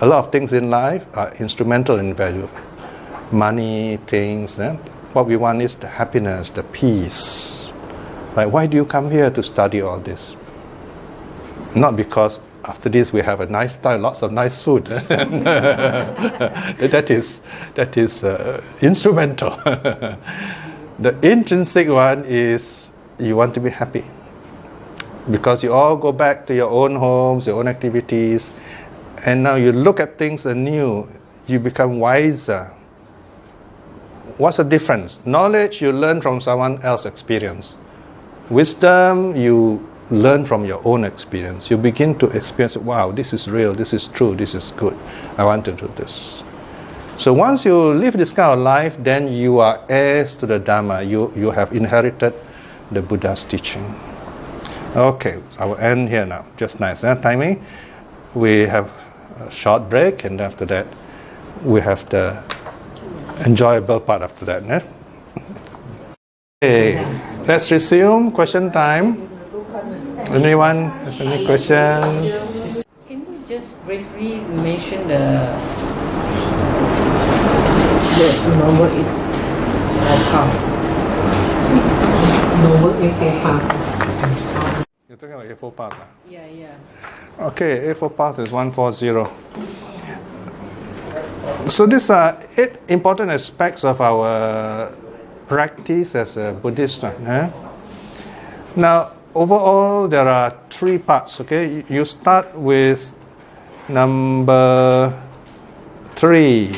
A lot of things in life are instrumental in value. Money, things. What we want is the happiness, the peace. Right? Why do you come here to study all this? Not because after this we have a nice time, lots of nice food. That is instrumental. The intrinsic one is you want to be happy. Because you all go back to your own homes, your own activities, and now you look at things anew, you become wiser. What's the difference? Knowledge you learn from someone else's experience. Wisdom you learn from your own experience. You begin to experience, wow, this is real, this is true, this is good. I want to do this. So once you live this kind of life, then you are heirs to the Dharma. You have inherited the Buddha's teaching. Okay, so I will end here now. Just nice timing. We have a short break, and after that, we have the enjoyable part after that. Okay, let's resume question time. Anyone has any questions? Can you just briefly mention the normal path? Normal A4 path. You're talking about A4 path? Yeah. Okay, A4 path is 140. So these are 8 important aspects of our practice as a Buddhist. Now, overall, there are 3 parts. Okay, you start with number 3,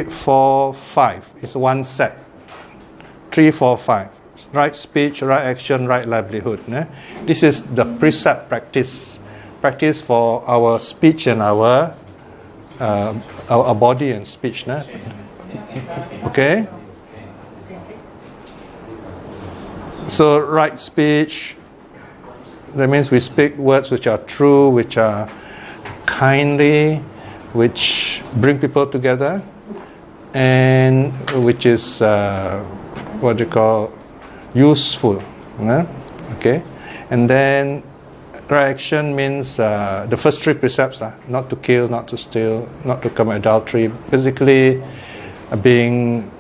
4, 5. It's one set. 3, 4, 5. Right speech, right action, right livelihood. This is the precept practice for our speech and our body and speech. Okay. So right speech, that means we speak words which are true, which are kindly, which bring people together, and which is what you call useful. Okay, and then right action means the first 3 precepts are not to kill, not to steal, not to commit adultery. Basically, being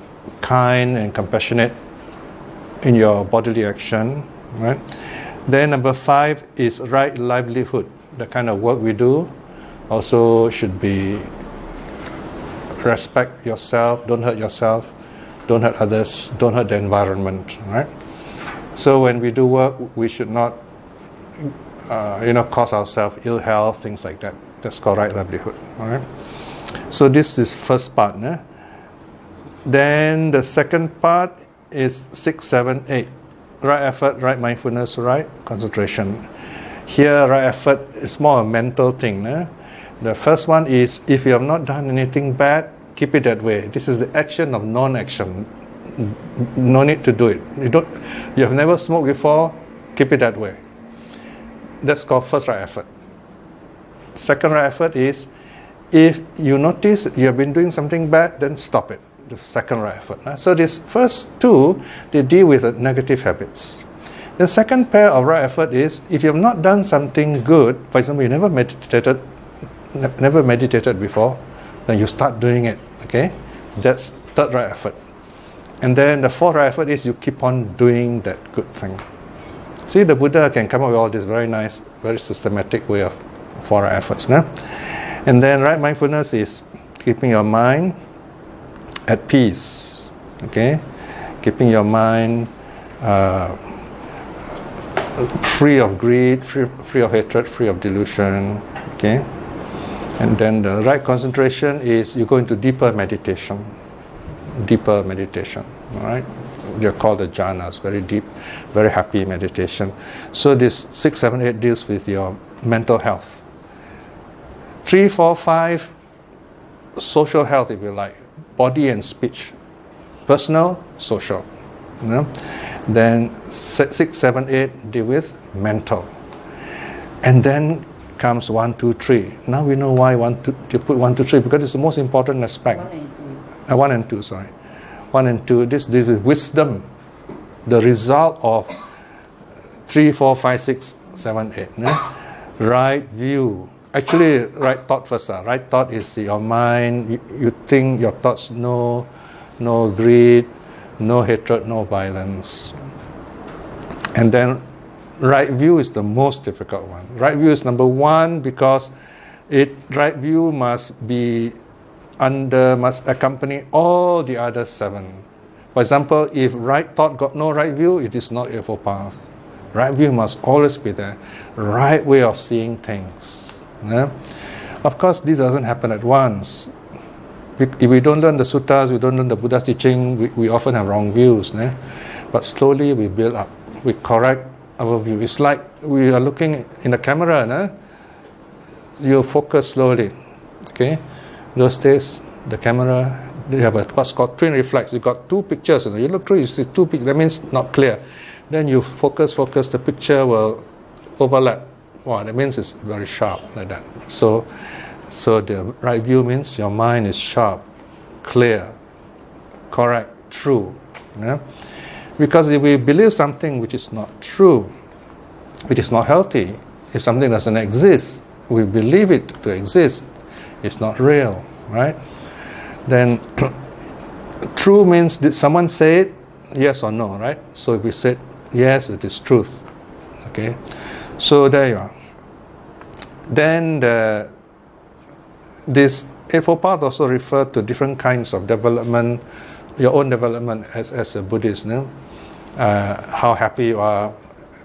kind and compassionate in your bodily action, right? Then number 5 is right livelihood. The kind of work we do also should be respect yourself, don't hurt yourself, don't hurt others, don't hurt the environment, right? So when we do work, we should not cause ourselves ill health, things like that. That's called right livelihood, all right? So this is first part. Then the second part is 6, 7, 8. Right effort, right mindfulness, right concentration. Here, right effort is more a mental thing. The first one is, if you have not done anything bad, keep it that way. This is the action of non-action. No need to do it. You have never smoked before, keep it that way. That's called first right effort. Second right effort is, if you notice you have been doing something bad, then stop it. The second right effort. So these first 2, they deal with the negative habits. The second pair of right effort is, if you have not done something good, for example, you never meditated before, then you start doing it. Okay, that's third right effort. And then the fourth right effort is you keep on doing that good thing. See, the Buddha can come up with all this very nice, very systematic way of 4 right efforts. And then right mindfulness is keeping your mind at peace, okay? Keeping your mind free of greed, free of hatred, free of delusion, okay? And then the right concentration is you go into deeper meditation, all right? They're called the jhanas, very deep, very happy meditation. So this 6, 7, 8 deals with your mental health. 3, 4, 5, social health, if you like. Body and speech, personal, social. Then 6, 7, 8 deal with mental. And then comes 1, 2, 3. Now we know why you put 1, 2, 3, because it's the most important aspect. 1 and 2, sorry. 1 and 2, this deals with wisdom, the result of 3, 4, 5, 6, 7, 8. Right view. Actually, right thought first. Right thought is your mind. You think your thoughts, no greed, no hatred, no violence. And then right view is the most difficult one. Right view is number 1 because right view must accompany all the other 7. For example, if right thought got no right view, it is not a full path. Right view must always be there. Right way of seeing things. Of course, this doesn't happen at once. If we don't learn the suttas, we don't learn the Buddha's teaching, we often have wrong views. But slowly we build up. We correct our view. It's like we are looking in the camera. You focus slowly. Okay? Those days, the camera They have what's called twin reflex. You got two pictures. You look through, you see two pictures. That means not clear. Then you focus. The picture will overlap. Wow, that means it's very sharp like that. So the right view means your mind is sharp, clear, correct, true. Yeah? Because if we believe something which is not true, which is not healthy, if something doesn't exist, we believe it to exist, it's not real, right? Then true means, did someone say it? Yes or no, right? So if we said yes, it is truth. Okay, so there you are. Then this A4 path also refer to different kinds of development, your own development as a Buddhist, no? How happy you are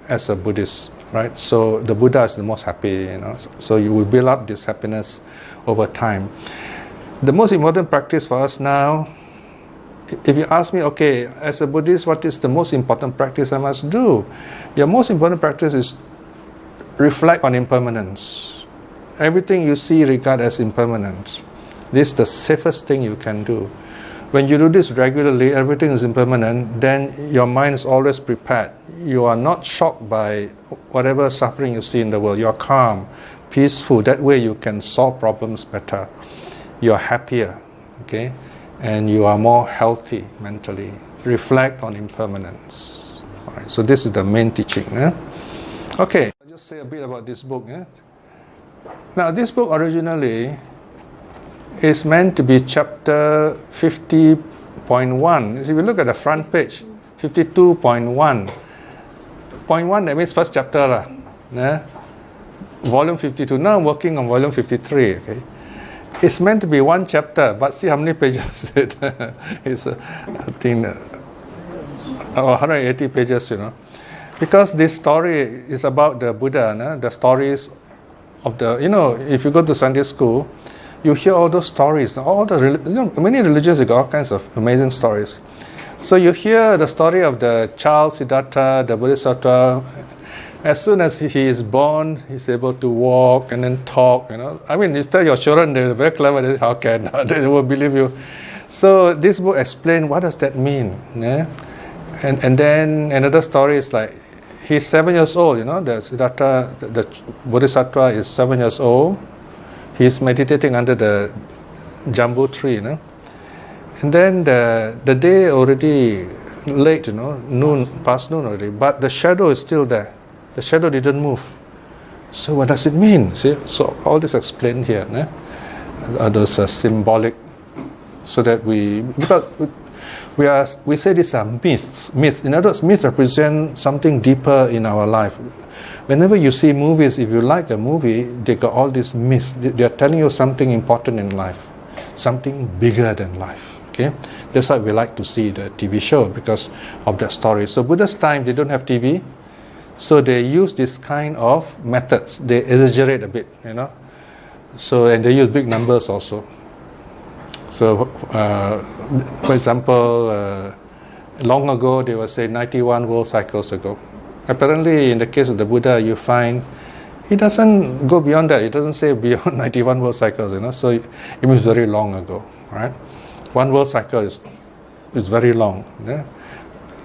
as a Buddhist, right? So the Buddha is the most happy, so you will build up this happiness over time. The most important practice for us now, if you ask me, okay, as a Buddhist, what is the most important practice I must do? Your most important practice is reflect on impermanence. Everything you see regard as impermanence. This is the safest thing you can do. When you do this regularly, everything is impermanent, then your mind is always prepared. You are not shocked by whatever suffering you see in the world. You are calm, peaceful. That way you can solve problems better. You are happier, okay? And you are more healthy mentally. Reflect on impermanence. All right, so this is the main teaching. Okay, I'll just say a bit about this book. Now, this book originally is meant to be chapter 50.1. If you look at the front page, 52.1. Point 1, that means first chapter. Volume 52. Now I'm working on volume 53. Okay? It's meant to be one chapter, but see how many pages it is. I think 180 pages, Because this story is about the Buddha, the stories of the, if you go to Sunday school, you hear all those stories. Many religions have got all kinds of amazing stories. So you hear the story of the child Siddhartha, the Bodhisattva. As soon as he is born, he's able to walk and then talk. I mean, you tell your children they're very clever. They say, how can they won't believe you? So this book explains what does that mean. And then another story is like he's 7 years old. The Siddhartha, the Bodhisattva is 7 years old. He's meditating under the jambu tree, And then the day already late, noon, past noon already, but the shadow is still there. The shadow didn't move. So what does it mean? See, so all this explained here. Those are symbolic, so that because we say these are myths. In other words, myths represent something deeper in our life. Whenever you see movies, if you like a movie, they got all these myths. They are telling you something important in life, something bigger than life. Okay, that's why we like to see the TV show because of that story. So Buddha's time, they don't have TV, so they use this kind of methods. They exaggerate a bit, So and they use big numbers also. So, for example, long ago they would say 91 world cycles ago. Apparently, in the case of the Buddha, you find he doesn't go beyond that. He doesn't say beyond 91 world cycles, So it means very long ago, right? One world cycle is very long.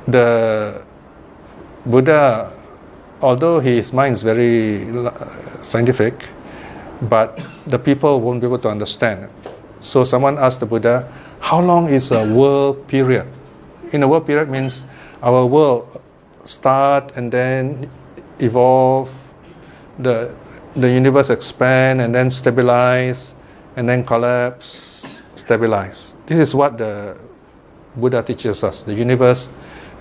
The Buddha, although his mind is very scientific, but the people won't be able to understand. So someone asked the Buddha, how long is a world period? In a world period means our world start and then evolve, the universe expand and then stabilize and then collapse, stabilize. This is what the Buddha teaches us. The universe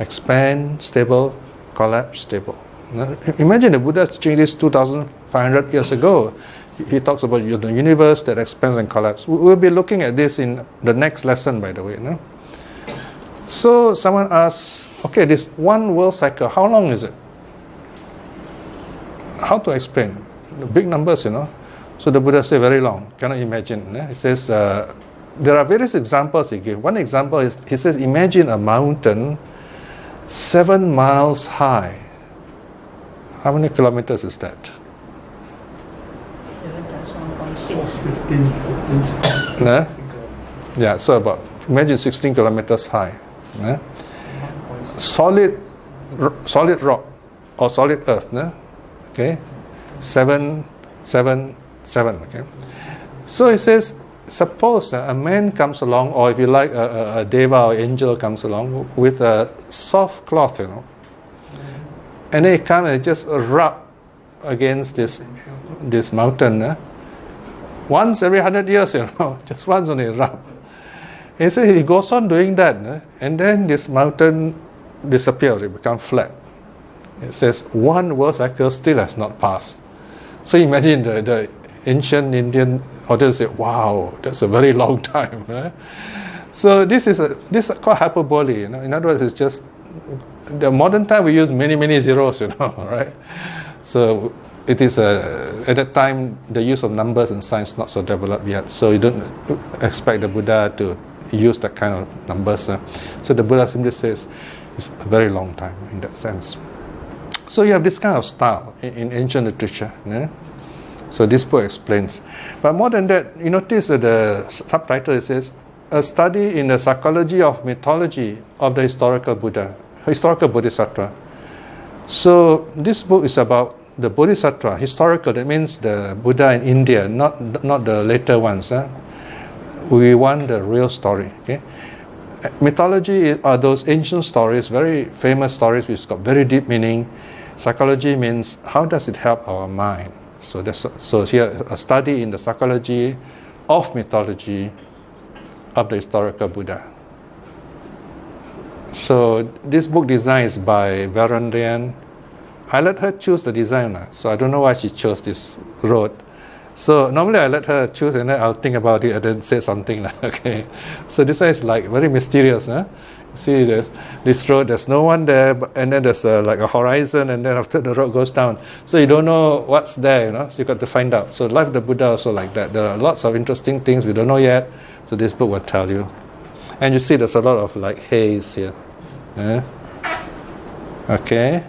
expand, stable, collapse, stable. Imagine the Buddha teaching this 2,500 years ago. He talks about the universe that expands and collapses. We'll be looking at this in the next lesson, by the way. So someone asks, okay, this one world cycle, how long is it? How to explain? The big numbers, So the Buddha said very long. Cannot imagine. He says, there are various examples he gave. One example is, he says, imagine a mountain 7 miles high. How many kilometers is that? 7,1.6. Yeah, so about Imagine 16 kilometers high. Solid rock or solid earth. Okay, 777. Okay, so it says, suppose a man comes along, or if you like, a deva or angel comes along with a soft cloth, and they come and just rub against this mountain. Once every 100 years, just once only rub. He says he goes on doing that, and then this mountain disappears, it becomes flat. It says one world cycle still has not passed. So imagine the ancient Indian audience say, wow, that's a very long time. Right? So this is called hyperbole. In other words, it's just the modern time we use many zeros, right? So it is at that time the use of numbers and signs not so developed yet. So you don't expect the Buddha to use that kind of numbers. So the Buddha simply says it's a very long time in that sense. So you have this kind of style in ancient literature. So this book explains. But more than that, you notice that the subtitle, it says, a study in the psychology of mythology of the historical Bodhisattva. So this book is about the Bodhisattva, historical, that means the Buddha in India, not the later ones. We want the real story. Okay? Mythology are those ancient stories, very famous stories which got very deep meaning. Psychology means how does it help our mind? So here a study in the psychology of mythology of the historical Buddha. So this book design is by Verandian. I let her choose the design, so I don't know why she chose this road. So normally I let her choose and then I'll think about it and then say something okay. So this one is like very mysterious. See this road, there's no one there, and then there's like a horizon, and then after the road goes down. So you don't know what's there, So you got to find out. So life of the Buddha also like that. There are lots of interesting things we don't know yet. So this book will tell you. And you see there's a lot of like haze here. Okay.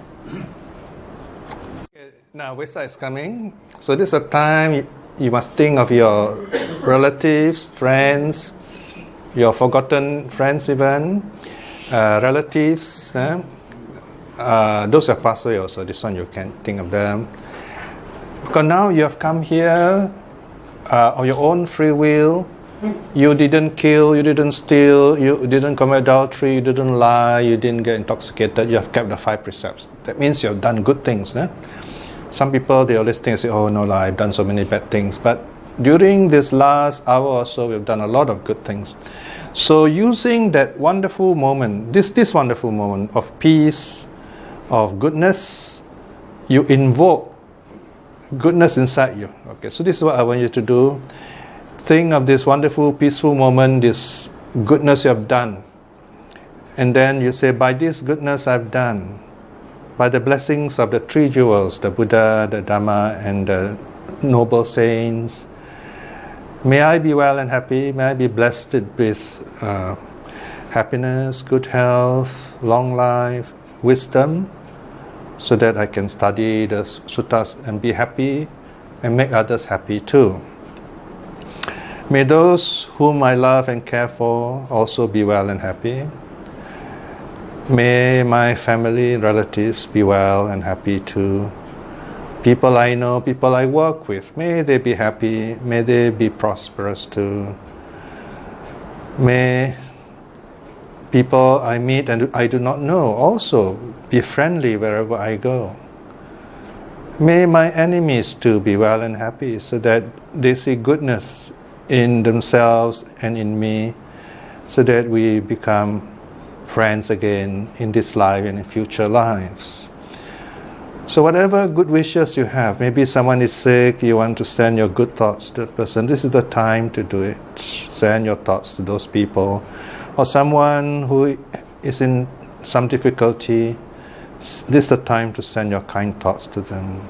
Now Vesak is coming. So this is a time you must think of your relatives, friends, your forgotten friends even, relatives. Those have passed away also. This one you can think of them. Because now you have come here on your own free will. You didn't kill, you didn't steal, you didn't commit adultery, you didn't lie, you didn't get intoxicated. You have kept the 5 precepts. That means you have done good things. Some people, they always think, say, oh no, I've done so many bad things. But during this last hour or so, we've done a lot of good things. So using that wonderful moment, this wonderful moment of peace, of goodness, you invoke goodness inside you. Okay, so this is what I want you to do. Think of this wonderful, peaceful moment, this goodness you have done. And then you say, by this goodness I've done, by the blessings of the 3 jewels, the Buddha, the Dhamma, and the noble saints, may I be well and happy, may I be blessed with happiness, good health, long life, wisdom, so that I can study the suttas and be happy and make others happy too. May those whom I love and care for also be well and happy. May my family, relatives be well and happy too. People I know, people I work with, may they be happy, may they be prosperous too. May people I meet and I do not know also be friendly wherever I go. May my enemies too be well and happy, so that they see goodness in themselves and in me, so that we become friends again in this life and in future lives. So whatever good wishes you have, maybe someone is sick, you want to send your good thoughts to that person, this is the time to do it. Send your thoughts to those people. Or someone who is in some difficulty, this is the time to send your kind thoughts to them.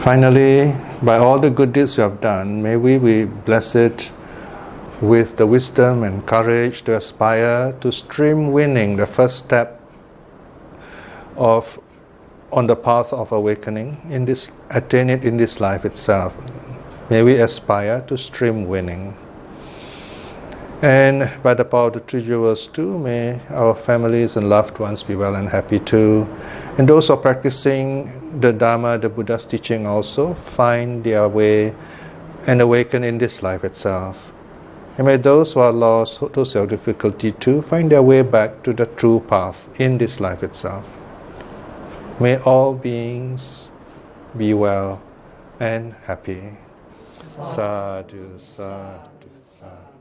Finally, by all the good deeds we have done, may we be blessed with the wisdom and courage to aspire to stream winning, the first step of on the path of awakening, attain it in this life itself. May we aspire to stream winning. And by the power of the three jewels too, may our families and loved ones be well and happy too. And those who are practicing the Dharma, the Buddha's teaching also, find their way and awaken in this life itself. And may those who are lost, those who have difficulty too, find their way back to the true path in this life itself. May all beings be well and happy. Sadhu, sadhu, sadhu.